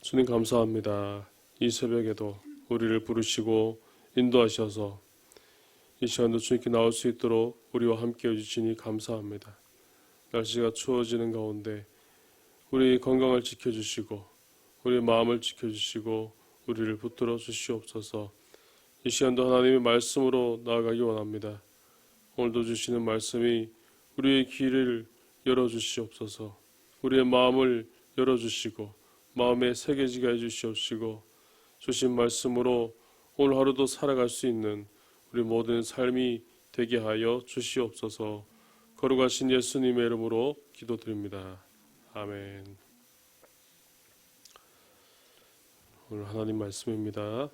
주님 감사합니다. 이 새벽에도 우리를 부르시고 인도하셔서 이 시간도 주님께 나올 수 있도록 우리와 함께 해주시니 감사합니다. 날씨가 추워지는 가운데 우리 건강을 지켜주시고 우리의 마음을 지켜주시고 우리를 붙들어 주시옵소서. 이 시간도 하나님의 말씀으로 나아가기 원합니다. 오늘도 주시는 말씀이 우리의 귀를 열어주시옵소서. 우리의 마음을 열어주시고 마음에 새겨지게 해주시옵시고 주신 말씀으로 오늘 하루도 살아갈 수 있는 우리 모든 삶이 되게 하여 주시옵소서. 거룩하신 예수님의 이름으로 기도드립니다. 아멘. 오늘 하나님 말씀입니다.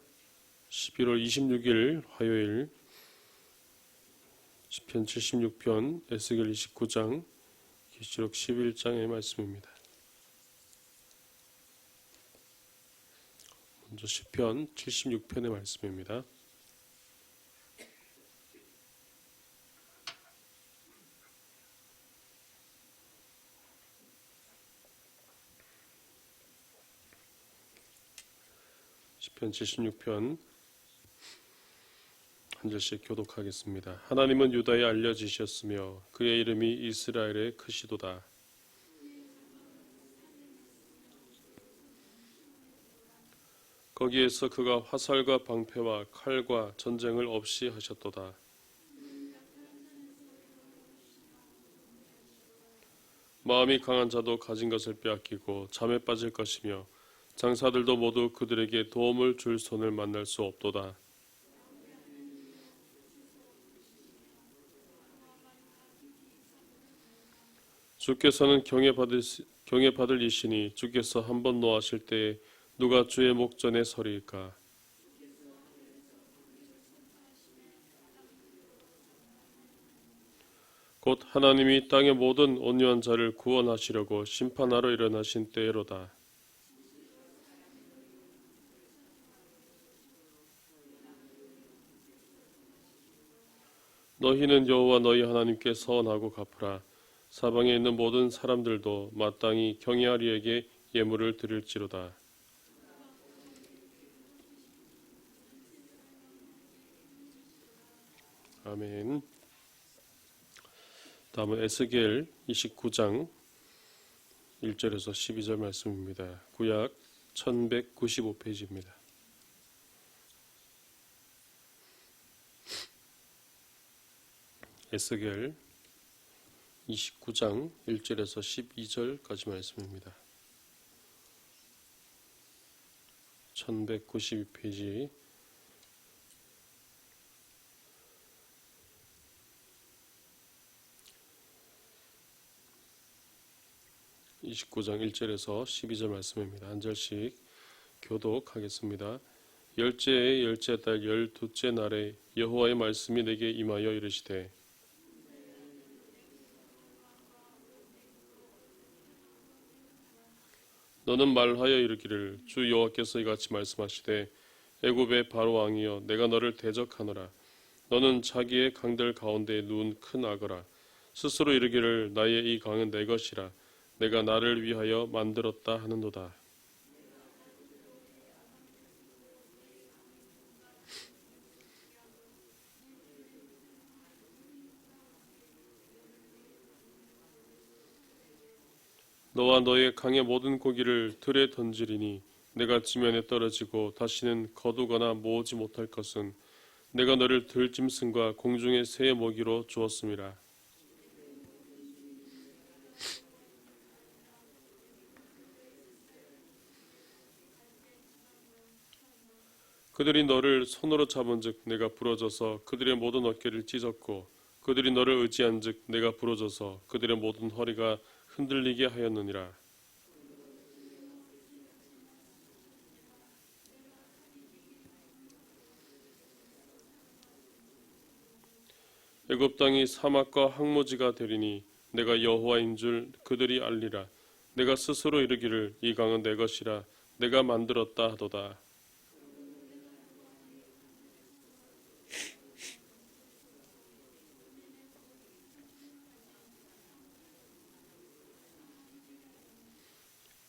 11월 26일 화요일 시편 76편, 에스겔 29장, 계시록 11장의 말씀입니다. 먼저 시편 76편의 말씀입니다. 시편 76편 한 절씩 교독하겠습니다. 하나님은 유다에 알려지셨으며 그의 이름이 이스라엘에 크시도다. 거기에서 그가 화살과 방패와 칼과 전쟁을 없이 하셨도다. 마음이 강한 자도 가진 것을 빼앗기고 잠에 빠질 것이며 장사들도 모두 그들에게 도움을 줄 손을 만날 수 없도다. 주께서는 경외받을 이시니 주께서 한번 노하실 때에 누가 주의 목전에 서리일까? 곧 하나님이 땅의 모든 온유한 자를 구원하시려고 심판하러 일어나신 때로다. 너희는 여호와 너희 하나님께 서원하고 갚으라. 사방에 있는 모든 사람들도 마땅히 경외하리에게 예물을 드릴지로다. 아멘. 다음은 에스겔 29장 1절에서 12절 말씀입니다. 구약 1195페이지입니다. 에스겔 29장 1절에서 12절까지 말씀입니다. 1192페이지 29장 1절에서 12절 말씀입니다. 한 절씩 교독하겠습니다. 열째의 열째 달 열두째 날에 여호와의 말씀이 내게 임하여 이르시되 너는 말하여 이르기를 주 여호와께서 이같이 말씀하시되 애굽의 바로 왕이여 내가 너를 대적하노라. 너는 자기의 강들 가운데 누운 큰 악어라. 스스로 이르기를 나의 이 강은 내 것이라. 내가 나를 위하여 만들었다 하는도다. 너와 너의 강의 모든 고기를 들에 던지리니 내가 지면에 떨어지고 다시는 거두거나 모으지 못할 것은 내가 너를 들짐승과 공중의 새의 먹이로 주었음이라. 그들이 너를 손으로 잡은즉 내가 부러져서 그들의 모든 어깨를 찢었고 그들이 너를 의지한즉 내가 부러져서 그들의 모든 허리가 흔들리게 하였느니라. 애굽 땅이 사막과 황무지가 되리니 내가 여호와인 줄 그들이 알리라. 내가 스스로 이르기를 이 강은 내 것이라. 내가 만들었다 하도다.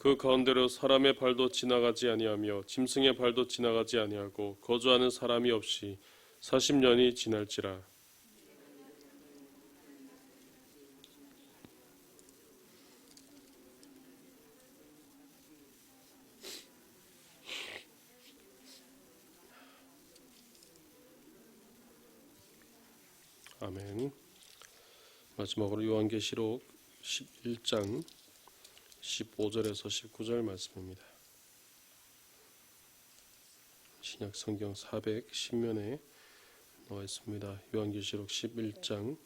그 가운데로 사람의 발도 지나가지 아니하며 짐승의 발도 지나가지 아니하고 거주하는 사람이 없이 40년이 지날지라. 아멘. 마지막으로 요한계시록 11장 15절에서 19절 말씀입니다. 신약 성경 410면에 나와 있습니다. 요한계시록 11장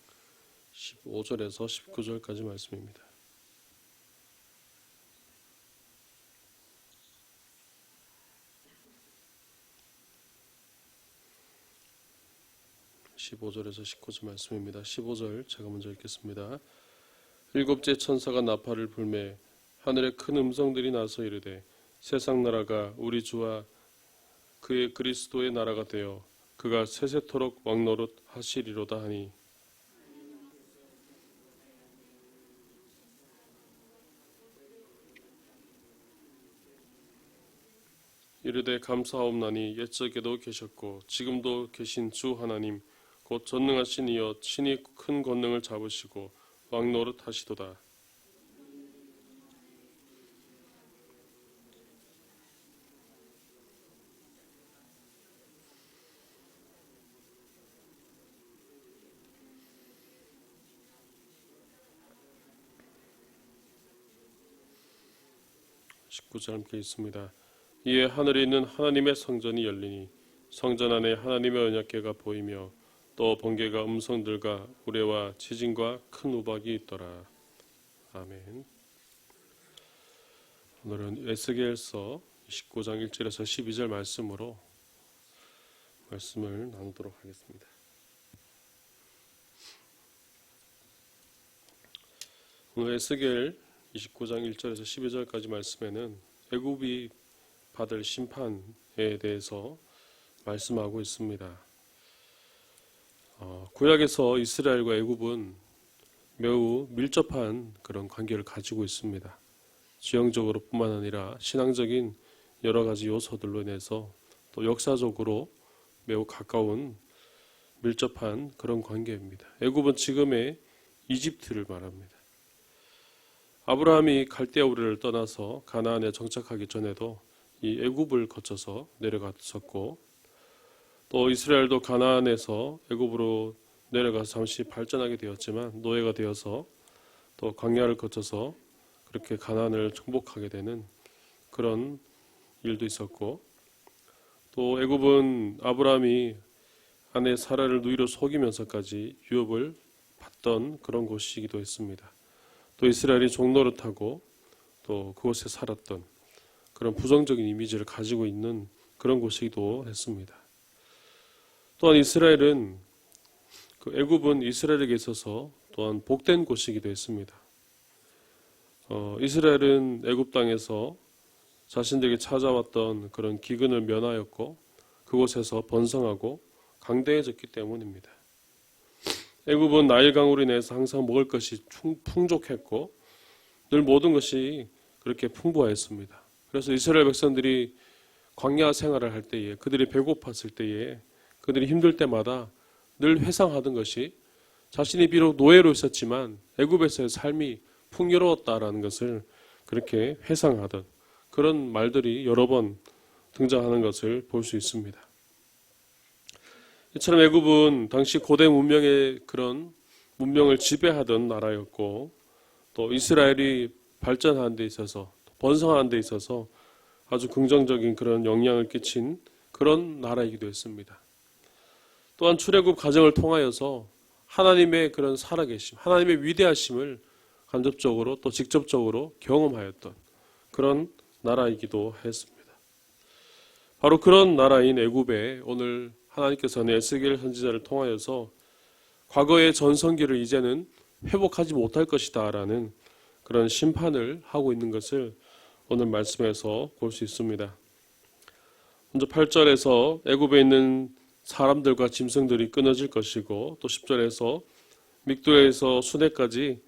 15절에서 19절까지 말씀입니다. (15절에서 19절) 말씀입니다. 15절 제가 먼저 읽겠습니다. 일곱째 천사가 나팔을 불매 하늘에 큰 음성들이 나서 이르되 세상 나라가 우리 주와 그의 그리스도의 나라가 되어 그가 세세토록 왕노릇 하시리로다 하니, 이르되 감사하옵나니 옛적에도 계셨고 지금도 계신 주 하나님 곧 전능하신 이여 친히 큰 권능을 잡으시고 왕노릇 하시도다. 19절 함께 있습니다. 이에 하늘에 있는 하나님의 성전이 열리니 성전 안에 하나님의 언약궤가 보이며 또 번개가 음성들과 우레와 지진과 큰 우박이 있더라. 아멘. 오늘은 에스겔서 29장 1절에서 12절 말씀으로 말씀을 나누도록 하겠습니다. 오늘 에스겔 29장 1절에서 12절까지 말씀에는 애굽이 받을 심판에 대해서 말씀하고 있습니다. 구약에서 이스라엘과 애굽은 매우 밀접한 그런 관계를 가지고 있습니다. 지형적으로 뿐만 아니라 신앙적인 여러 가지 요소들로 인해서 또 역사적으로 매우 가까운 밀접한 그런 관계입니다. 애굽은 지금의 이집트를 말합니다. 아브라함이 갈대아 우르를 떠나서 가나안에 정착하기 전에도 이 애굽을 거쳐서 내려갔었고, 또 이스라엘도 가나안에서 애굽으로 내려가서 잠시 발전하게 되었지만 노예가 되어서 또 광야를 거쳐서 그렇게 가나안을 정복하게 되는 그런 일도 있었고, 또 애굽은 아브라함이 아내 사라를 누이로 속이면서까지 유업을 받던 그런 곳이기도 했습니다. 또 이스라엘이 종노릇하고 또 그곳에 살았던 그런 부정적인 이미지를 가지고 있는 그런 곳이기도 했습니다. 또한 이스라엘은 애굽은 이스라엘에게 있어서 또한 복된 곳이기도 했습니다. 이스라엘은 애굽 땅에서 자신들에게 찾아왔던 그런 기근을 면하였고 그곳에서 번성하고 강대해졌기 때문입니다. 애굽은 나일강으로 인해서 항상 먹을 것이 풍족했고 늘 모든 것이 그렇게 풍부하였습니다. 그래서 이스라엘 백성들이 광야 생활을 할 때에, 그들이 배고팠을 때에, 그들이 힘들 때마다 늘 회상하던 것이 자신이 비록 노예로 있었지만 애굽에서의 삶이 풍요로웠다라는 것을 그렇게 회상하던 그런 말들이 여러 번 등장하는 것을 볼 수 있습니다. 이처럼 애굽은 당시 고대 문명의 그런 문명을 지배하던 나라였고, 또 이스라엘이 발전하는 데 있어서, 번성하는 데 있어서 아주 긍정적인 그런 영향을 끼친 그런 나라이기도 했습니다. 또한 출애굽 과정을 통하여서 하나님의 그런 살아계심, 하나님의 위대하심을 간접적으로 또 직접적으로 경험하였던 그런 나라이기도 했습니다. 바로 그런 나라인 애굽에 오늘 하나님께서는 에스겔 선지자를 통하여서 과거의 전성기를 이제는 회복하지 못할 것이다 라는 그런 심판을 하고 있는 것을 오늘 말씀에서 볼 수 있습니다. 먼저 8절에서 애굽에 있는 사람들과 짐승들이 끊어질 것이고, 또 10절에서 믹도에서 수네까지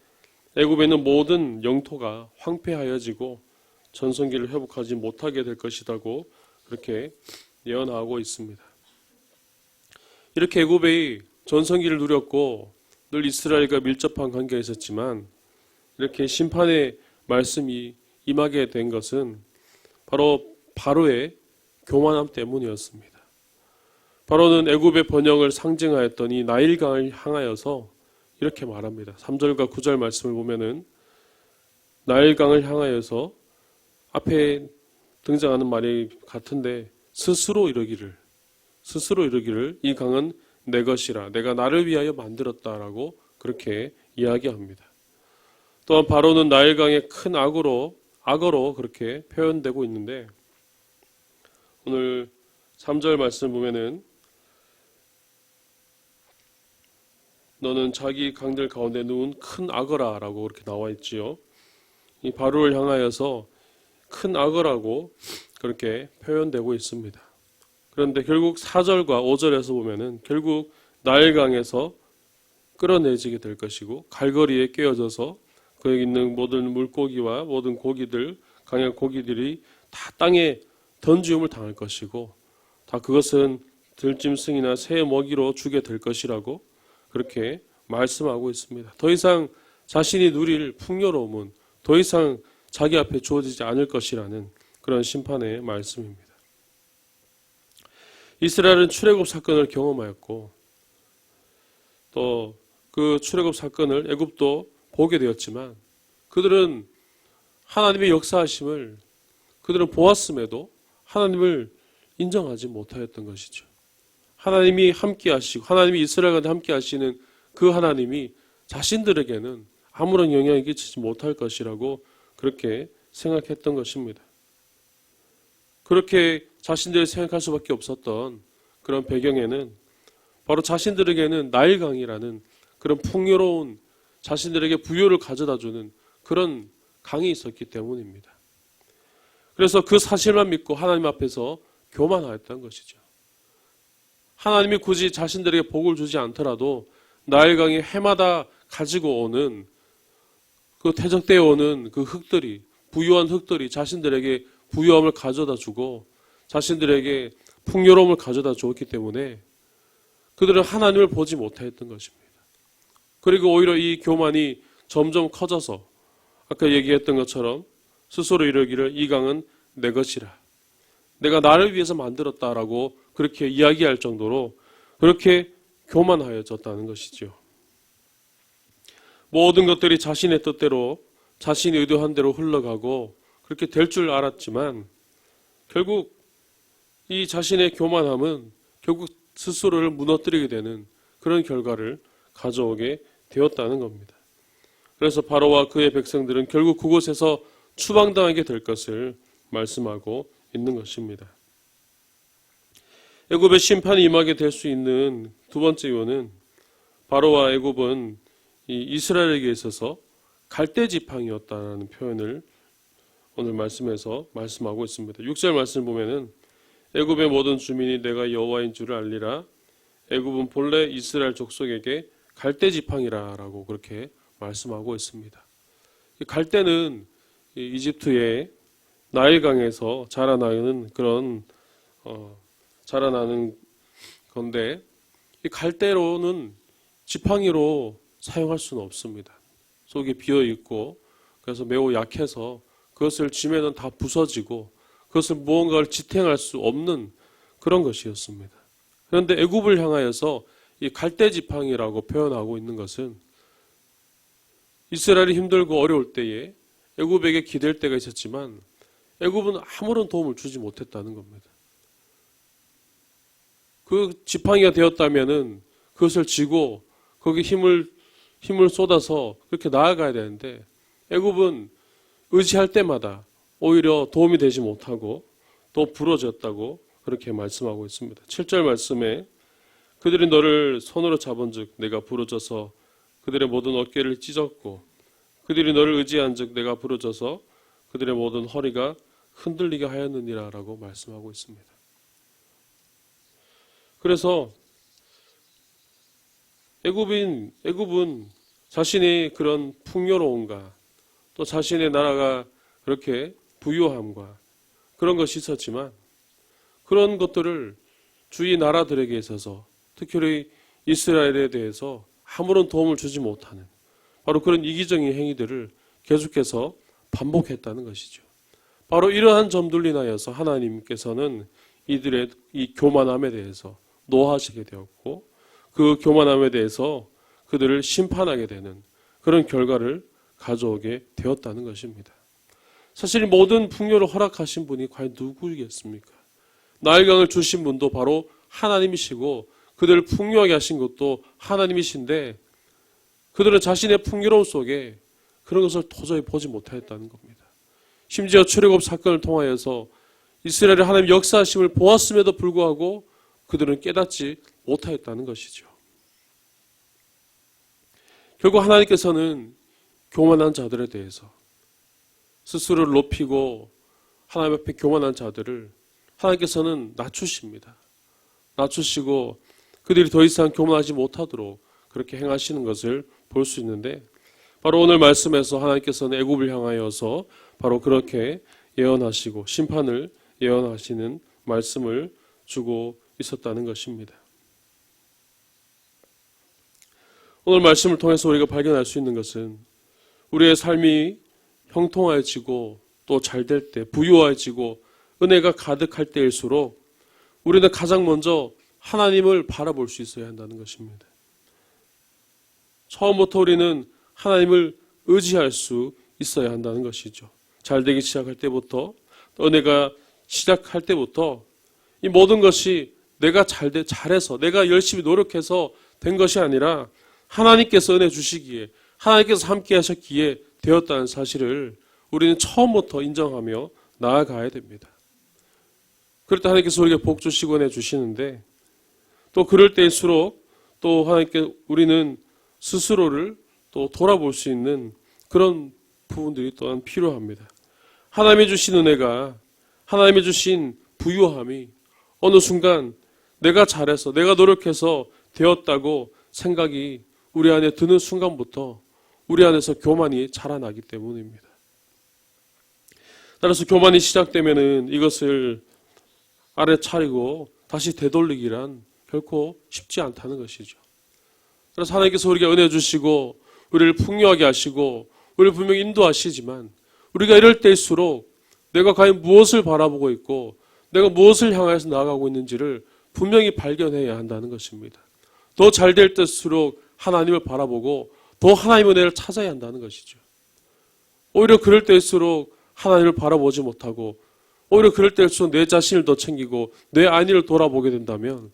애굽에 있는 모든 영토가 황폐하여지고 전성기를 회복하지 못하게 될 것이라고 그렇게 예언하고 있습니다. 이렇게 애굽이 전성기를 누렸고 늘 이스라엘과 밀접한 관계가 있었지만 이렇게 심판의 말씀이 임하게 된 것은 바로 바로의 교만함 때문이었습니다. 바로는 애굽의 번영을 상징하였던 이 나일강을 향하여서 이렇게 말합니다. 3절과 9절 말씀을 보면은 나일강을 향하여서 앞에 등장하는 말이 같은데 스스로 이르기를 이 강은 내 것이라 내가 나를 위하여 만들었다라고 그렇게 이야기합니다. 또한 바로는 나일강의 큰 악어로 그렇게 표현되고 있는데 오늘 3절 말씀 보면은 너는 자기 강들 가운데 누운 큰 악어라라고 그렇게 나와 있지요. 이 바로를 향하여서 큰 악어라고 그렇게 표현되고 있습니다. 그런데 결국 4절과 5절에서 보면은 결국 나일강에서 끌어내지게 될 것이고 갈거리에 깨어져서 거기 있는 모든 물고기와 모든 고기들, 강의 고기들이 다 땅에 던지움을 당할 것이고 다 그것은 들짐승이나 새 먹이로 주게 될 것이라고 그렇게 말씀하고 있습니다. 더 이상 자신이 누릴 풍요로움은 더 이상 자기 앞에 주어지지 않을 것이라는 그런 심판의 말씀입니다. 이스라엘은 출애굽 사건을 경험하였고 또 그 출애굽 사건을 애굽도 보게 되었지만 그들은 하나님의 역사하심을 그들은 보았음에도 하나님을 인정하지 못하였던 것이죠. 하나님이 함께 하시고 하나님이 이스라엘과 함께 하시는 그 하나님이 자신들에게는 아무런 영향을 끼치지 못할 것이라고 그렇게 생각했던 것입니다. 그렇게 자신들이 생각할 수밖에 없었던 그런 배경에는 바로 자신들에게는 나일강이라는 그런 풍요로운 자신들에게 부요를 가져다주는 그런 강이 있었기 때문입니다. 그래서 그 사실만 믿고 하나님 앞에서 교만하였던 것이죠. 하나님이 굳이 자신들에게 복을 주지 않더라도 나일강이 해마다 가지고 오는 그 퇴적되어 오는 그 흙들이 부유한 흙들이 자신들에게 부유함을 가져다 주고 자신들에게 풍요로움을 가져다 주었기 때문에 그들은 하나님을 보지 못했던 것입니다. 그리고 오히려 이 교만이 점점 커져서 아까 얘기했던 것처럼 스스로 이르기를 이 강은 내 것이라 내가 나를 위해서 만들었다라고 그렇게 이야기할 정도로 그렇게 교만하여졌다는 것이죠. 모든 것들이 자신의 뜻대로 자신이 의도한 대로 흘러가고 그렇게 될 줄 알았지만 결국 이 자신의 교만함은 결국 스스로를 무너뜨리게 되는 그런 결과를 가져오게 되었다는 겁니다. 그래서 바로와 그의 백성들은 결국 그곳에서 추방당하게 될 것을 말씀하고 있는 것입니다. 애굽의 심판이 임하게 될 수 있는 두 번째 이유는 바로와 애굽은 이 이스라엘에게 있어서 갈대지팡이였다는 표현을 오늘 말씀에서 말씀하고 있습니다. 6절 말씀 보면은 애굽의 모든 주민이 내가 여호와인 줄을 알리라. 애굽은 본래 이스라엘 족속에게 갈대지팡이라라고 그렇게 말씀하고 있습니다. 갈대는 이집트의 나일강에서 자라나는 그런 자라나는 건데 이 갈대로는 지팡이로 사용할 수는 없습니다. 속이 비어 있고 그래서 매우 약해서 그것을 쥐면은 다 부서지고 그것을 무언가를 지탱할 수 없는 그런 것이었습니다. 그런데 애굽을 향하여서 이 갈대지팡이라고 표현하고 있는 것은 이스라엘이 힘들고 어려울 때에 애굽에게 기댈 때가 있었지만 애굽은 아무런 도움을 주지 못했다는 겁니다. 그 지팡이가 되었다면은 그것을 쥐고 거기 힘을 쏟아서 그렇게 나아가야 되는데 애굽은 의지할 때마다 오히려 도움이 되지 못하고 또 부러졌다고 그렇게 말씀하고 있습니다. 7절 말씀에 그들이 너를 손으로 잡은즉 내가 부러져서 그들의 모든 어깨를 찢었고 그들이 너를 의지한즉 내가 부러져서 그들의 모든 허리가 흔들리게 하였느니라 라고 말씀하고 있습니다. 그래서 애굽은 자신의 그런 풍요로움과 또 자신의 나라가 그렇게 부유함과 그런 것이 있었지만 그런 것들을 주위 나라들에게 있어서 특히 이스라엘에 대해서 아무런 도움을 주지 못하는 바로 그런 이기적인 행위들을 계속해서 반복했다는 것이죠. 바로 이러한 점들로 인하여서 하나님께서는 이들의 이 교만함에 대해서 노하시게 되었고 그 교만함에 대해서 그들을 심판하게 되는 그런 결과를 가져오게 되었다는 것입니다. 사실 모든 풍요를 허락하신 분이 과연 누구이겠습니까? 나일강을 주신 분도 바로 하나님이시고 그들을 풍요하게 하신 것도 하나님이신데 그들은 자신의 풍요로움 속에 그런 것을 도저히 보지 못하였다는 겁니다. 심지어 출애굽 사건을 통하여서 이스라엘의 하나님 역사하심을 보았음에도 불구하고 그들은 깨닫지 못하였다는 것이죠. 결국 하나님께서는 교만한 자들에 대해서 스스로를 높이고 하나님 앞에 교만한 자들을 하나님께서는 낮추십니다. 낮추시고 그들이 더 이상 교만하지 못하도록 그렇게 행하시는 것을 볼 수 있는데 바로 오늘 말씀에서 하나님께서는 애굽을 향하여서 바로 그렇게 예언하시고 심판을 예언하시는 말씀을 주고 있었다는 것입니다. 오늘 말씀을 통해서 우리가 발견할 수 있는 것은 우리의 삶이 형통해지고 또 잘 될 때, 부유해지고 은혜가 가득할 때일수록 우리는 가장 먼저 하나님을 바라볼 수 있어야 한다는 것입니다. 처음부터 우리는 하나님을 의지할 수 있어야 한다는 것이죠. 잘 되기 시작할 때부터, 은혜가 시작할 때부터 이 모든 것이 내가 잘해서, 내가 열심히 노력해서 된 것이 아니라 하나님께서 은혜 주시기에, 하나님께서 함께 하셨기에 되었다는 사실을 우리는 처음부터 인정하며 나아가야 됩니다. 그럴 때 하나님께서 우리에게 복 주시고 은혜 주시는데 또 그럴 때일수록 또 하나님께 우리는 스스로를 또 돌아볼 수 있는 그런 부분들이 또한 필요합니다. 하나님이 주신 은혜가, 하나님이 주신 부유함이 어느 순간 내가 잘해서, 내가 노력해서 되었다고 생각이 우리 안에 드는 순간부터 우리 안에서 교만이 자라나기 때문입니다. 따라서 교만이 시작되면은 이것을 알아차리고 다시 되돌리기란 결코 쉽지 않다는 것이죠. 그래서 하나님께서 우리에게 은혜 주시고 우리를 풍요하게 하시고 우리를 분명히 인도하시지만 우리가 이럴 때일수록 내가 과연 무엇을 바라보고 있고 내가 무엇을 향해서 나아가고 있는지를 분명히 발견해야 한다는 것입니다. 더 잘 될 때일수록 하나님을 바라보고 더 하나님의 은혜를 찾아야 한다는 것이죠. 오히려 그럴 때일수록 하나님을 바라보지 못하고 오히려 그럴 때일수록 내 자신을 더 챙기고 내 안위를 돌아보게 된다면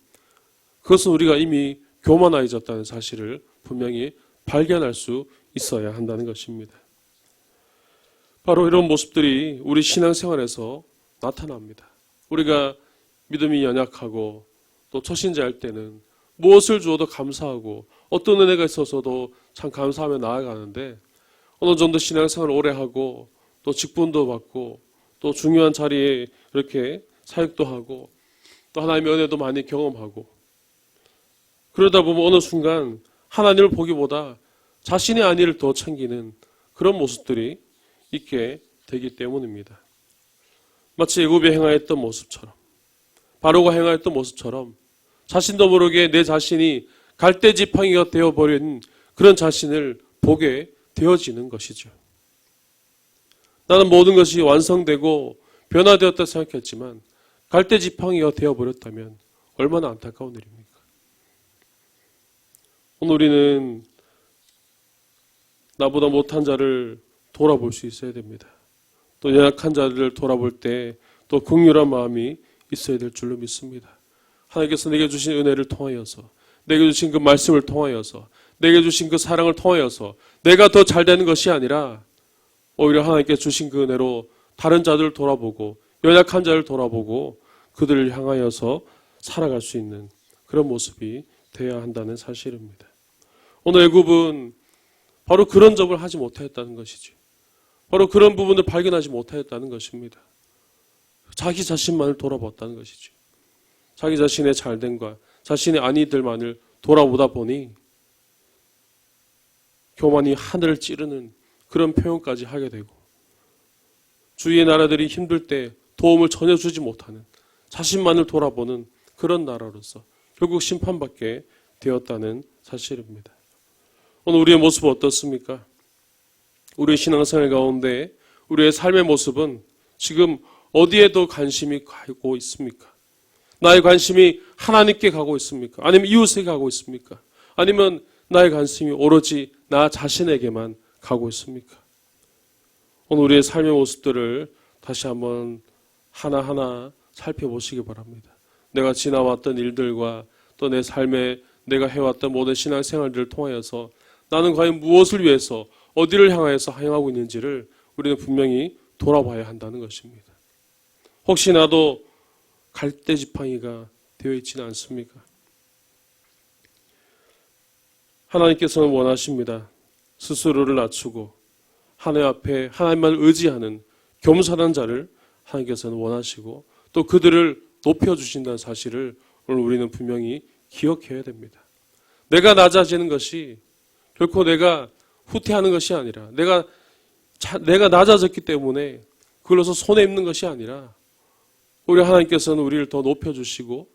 그것은 우리가 이미 교만해졌다는 사실을 분명히 발견할 수 있어야 한다는 것입니다. 바로 이런 모습들이 우리 신앙생활에서 나타납니다. 우리가 믿음이 연약하고 또 초신자일 때는 무엇을 주어도 감사하고 어떤 은혜가 있어서도 참 감사하며 나아가는데 어느 정도 신앙생활을 오래 하고 또 직분도 받고 또 중요한 자리에 이렇게 사역도 하고 또 하나님의 은혜도 많이 경험하고 그러다 보면 어느 순간 하나님을 보기보다 자신의 안위를 더 챙기는 그런 모습들이 있게 되기 때문입니다. 마치 애굽에 행하였던 모습처럼 바로가 행하였던 모습처럼 자신도 모르게 내 자신이 갈대지팡이가 되어버린 그런 자신을 보게 되어지는 것이죠. 나는 모든 것이 완성되고 변화되었다 생각했지만 갈대지팡이가 되어버렸다면 얼마나 안타까운 일입니까? 오늘 우리는 나보다 못한 자를 돌아볼 수 있어야 됩니다. 또 연약한 자들을 돌아볼 때 또 긍휼한 마음이 있어야 될 줄로 믿습니다. 하나님께서 내게 주신 은혜를 통하여서 내게 주신 그 말씀을 통하여서 내게 주신 그 사랑을 통하여서 내가 더 잘 되는 것이 아니라 오히려 하나님께 주신 그 은혜로 다른 자들을 돌아보고 연약한 자를 돌아보고 그들을 향하여서 살아갈 수 있는 그런 모습이 되어야 한다는 사실입니다. 오늘 애굽은 바로 그런 점을 하지 못하였다는 것이죠. 바로 그런 부분을 발견하지 못하였다는 것입니다. 자기 자신만을 돌아봤다는 것이죠. 자기 자신의 잘됨과 자신의 안위들만을 돌아보다 보니 교만이 하늘을 찌르는 그런 표현까지 하게 되고 주위의 나라들이 힘들 때 도움을 전혀 주지 못하는, 자신만을 돌아보는 그런 나라로서 결국 심판받게 되었다는 사실입니다. 오늘 우리의 모습은 어떻습니까? 우리의 신앙생활 가운데 우리의 삶의 모습은 지금 어디에 더 관심이 가고 있습니까? 나의 관심이 하나님께 가고 있습니까? 아니면 이웃에게 가고 있습니까? 아니면 나의 관심이 오로지 나 자신에게만 가고 있습니까? 오늘 우리의 삶의 모습들을 다시 한번 하나하나 살펴보시기 바랍니다. 내가 지나왔던 일들과 또 내 삶에 내가 해왔던 모든 신앙생활들을 통하여서 나는 과연 무엇을 위해서 어디를 향하여서 행하고 있는지를 우리는 분명히 돌아봐야 한다는 것입니다. 혹시 나도 갈대지팡이가 되어 있지는 않습니까? 하나님께서는 원하십니다. 스스로를 낮추고 하나님 앞에 하나님만 의지하는 겸손한 자를 하나님께서는 원하시고 또 그들을 높여주신다는 사실을 오늘 우리는 분명히 기억해야 됩니다. 내가 낮아지는 것이 결코 내가 후퇴하는 것이 아니라 내가 낮아졌기 때문에 그걸로서 손해입는 것이 아니라 우리 하나님께서는 우리를 더 높여주시고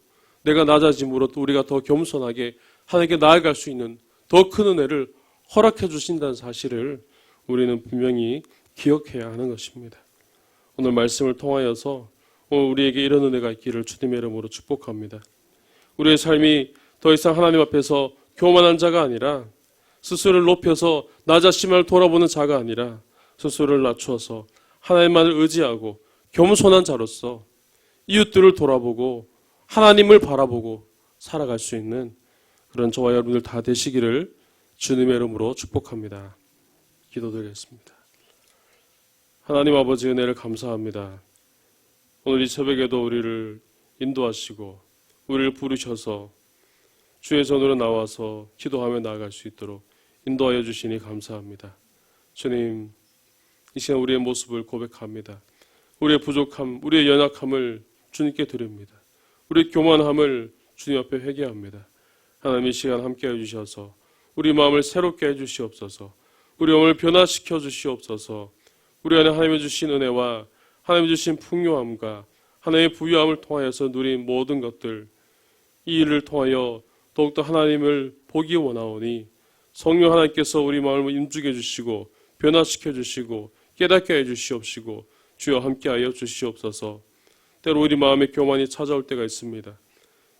내가 낮아짐으로 또 우리가 더 겸손하게 하나님께 나아갈 수 있는 더 큰 은혜를 허락해 주신다는 사실을 우리는 분명히 기억해야 하는 것입니다. 오늘 말씀을 통하여서 오늘 우리에게 이런 은혜가 있기를 주님의 이름으로 축복합니다. 우리의 삶이 더 이상 하나님 앞에서 교만한 자가 아니라 스스로를 높여서 나 자신을 돌아보는 자가 아니라 스스로를 낮추어서 하나님만을 의지하고 겸손한 자로서 이웃들을 돌아보고 하나님을 바라보고 살아갈 수 있는 그런 저와 여러분들 다 되시기를 주님의 이름으로 축복합니다. 기도드리겠습니다. 하나님 아버지 은혜를 감사합니다. 오늘 이 새벽에도 우리를 인도하시고 우리를 부르셔서 주의 전으로 나와서 기도하며 나아갈 수 있도록 인도하여 주시니 감사합니다. 주님, 이 시간 우리의 모습을 고백합니다. 우리의 부족함, 우리의 연약함을 주님께 드립니다. 우리의 교만함을 주님 앞에 회개합니다. 하나님 이 시간 함께해 주셔서 우리 마음을 새롭게 해주시옵소서. 우리 마음을 변화시켜 주시옵소서. 우리 안에 하나님이 주신 은혜와 하나님이 주신 풍요함과 하나님의 부유함을 통하여서 누린 모든 것들, 이 일을 통하여 더욱더 하나님을 보기 원하오니 성령 하나님께서 우리 마음을 임주게 해주시고 변화시켜 주시고 깨닫게 해주시옵시고 주여 함께하여 주시옵소서. 때로 우리 마음에 교만이 찾아올 때가 있습니다.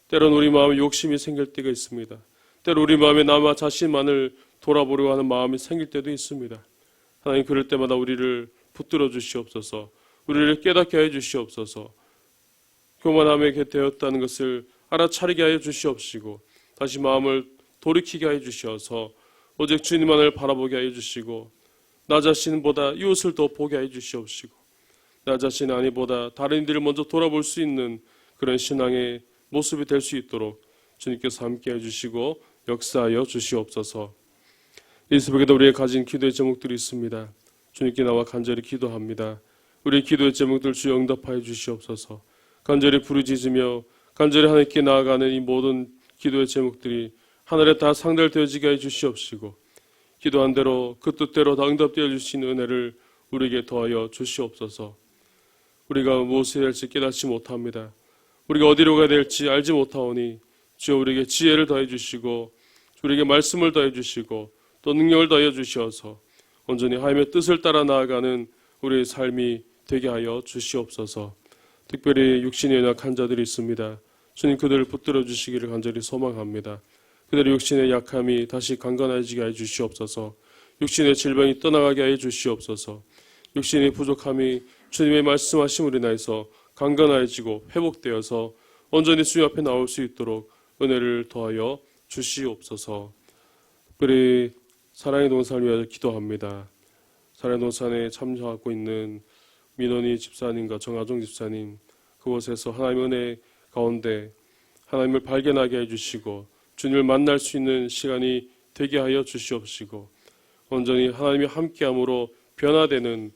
때로는 우리 마음에 욕심이 생길 때가 있습니다. 때로 우리 마음에 나 자신만을 돌아보려고 하는 마음이 생길 때도 있습니다. 하나님 그럴 때마다 우리를 붙들어 주시옵소서. 우리를 깨닫게 해 주시옵소서. 교만함에 되었다는 것을 알아차리게 하여 주시옵시고 다시 마음을 돌이키게 하여 주셔서 오직 주님만을 바라보게 하여 주시고 나 자신보다 이웃을 더 보게 하여 주시옵시고 나 자신 아니보다 다른 이들을 먼저 돌아볼 수 있는 그런 신앙의 모습이 될 수 있도록 주님께서 함께 해주시고 역사하여 주시옵소서. 이 새벽에도 우리의 가진 기도의 제목들이 있습니다. 주님께 나와 간절히 기도합니다. 우리의 기도의 제목들 주여 응답하여 주시옵소서. 간절히 부르짖으며 간절히 하나님께 나아가는 이 모든 기도의 제목들이 하늘에 다 상달되어지게 해 주시옵시고 기도한 대로 그 뜻대로 다 응답되어 주신 은혜를 우리에게 더하여 주시옵소서. 우리가 무엇을 해야 할지 깨닫지 못합니다. 우리가 어디로 가야 될지 알지 못하오니 주여 우리에게 지혜를 더해 주시고 우리에게 말씀을 더해 주시고 또 능력을 더해 주시어서 온전히 하나님의 뜻을 따라 나아가는 우리의 삶이 되게 하여 주시옵소서. 특별히 육신이 연약한 자들이 있습니다. 주님 그들을 붙들어 주시기를 간절히 소망합니다. 그들의 육신의 약함이 다시 강건해지게 해 주시옵소서. 육신의 질병이 떠나가게 해 주시옵소서. 육신의 부족함이 주님의 말씀하심으로 인하여서 강건해지고 회복되어서 온전히 주님 앞에 나올 수 있도록 은혜를 더하여 주시옵소서. 특별히 사랑의 동산을 위하여 기도합니다. 사랑의 동산에 참여하고 있는 민원희 집사님과 정아종 집사님, 그곳에서 하나님의 은혜 가운데 하나님을 발견하게 해주시고 주님을 만날 수 있는 시간이 되게 하여 주시옵시고 온전히 하나님이 함께함으로 변화되는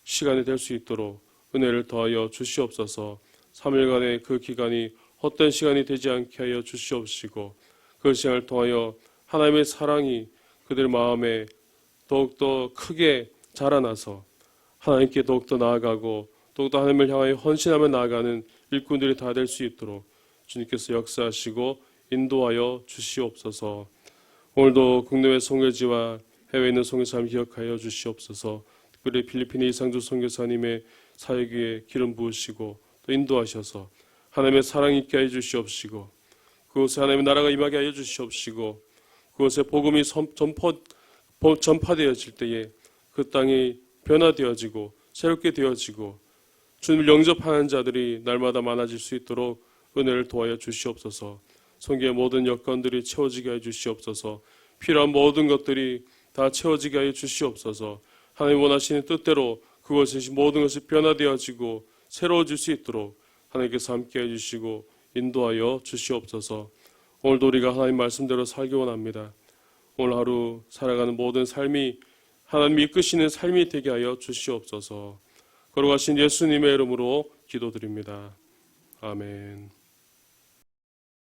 시간이 될 수 있도록 은혜를 더하여 주시옵소서. 3일간의 그 기간이 헛된 시간이 되지 않게 하여 주시옵시고 그 시간을 통하여 하나님의 사랑이 그들 마음에 더욱더 크게 자라나서 하나님께 더욱더 나아가고 더욱더 하나님을 향하여 헌신하며 나아가는 일꾼들이 다 될 수 있도록 주님께서 역사하시고 인도하여 주시옵소서. 오늘도 국내외 선교지와 해외에 있는 선교사님 기억하여 주시옵소서. 특별히 필리핀의 이상주 선교사님의 사역 위에 기름 부으시고 또 인도하셔서 하나님의 사랑 있게 하여 주시옵시고 그곳에 하나님의 나라가 임하게 하여 주시옵시고 그곳에 복음이 전파되어질 때에 그 땅이 변화되어지고 새롭게 되어지고 주님을 영접하는 자들이 날마다 많아질 수 있도록 은혜를 도하여 주시옵소서. 성경의 모든 여건들이 채워지게 하여 주시옵소서. 필요한 모든 것들이 다 채워지게 하여 주시옵소서. 하나님 원하시는 뜻대로 그것이 모든 것이 변화되어지고 새로워질 수 있도록 하나님께서 함께 해주시고 인도하여 주시옵소서. 오늘도 우리가 하나님 말씀대로 살기 원합니다. 오늘 하루 살아가는 모든 삶이 하나님이 이끄시는 삶이 되게 하여 주시옵소서. 걸어가신 예수님의 이름으로 기도드립니다. 아멘.